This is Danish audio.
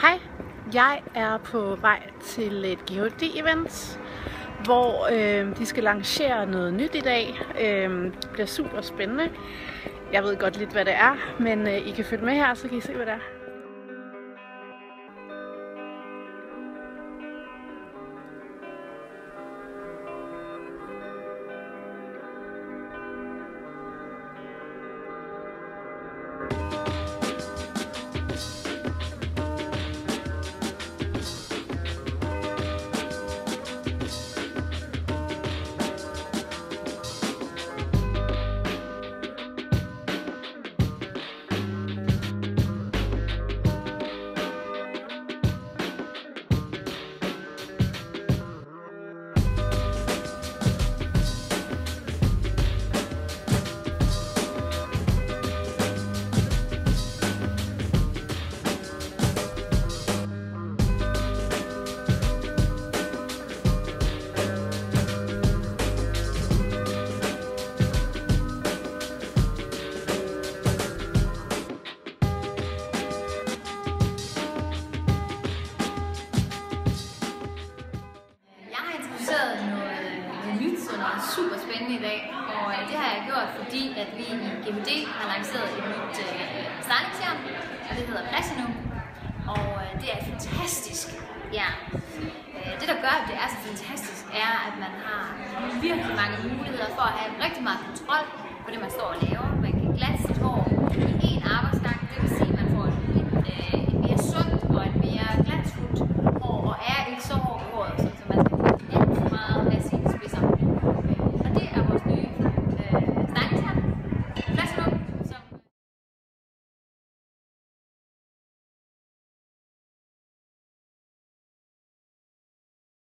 Hej, jeg er på vej til et GHD-event, hvor de skal lancere noget nyt i dag. Det bliver super spændende. Jeg ved godt lidt, hvad det er, men I kan følge med her, så kan I se, hvad det er. Noget super spændende i dag, og det har jeg gjort, fordi at vi i GHD har lanceret et nyt stylingsjern, og det hedder Platinum, og det er fantastisk jern. Det der gør, at det er så fantastisk, er, at man har virkelig mange muligheder for at have rigtig meget kontrol på det, man står og laver. Man kan glatse sit hår,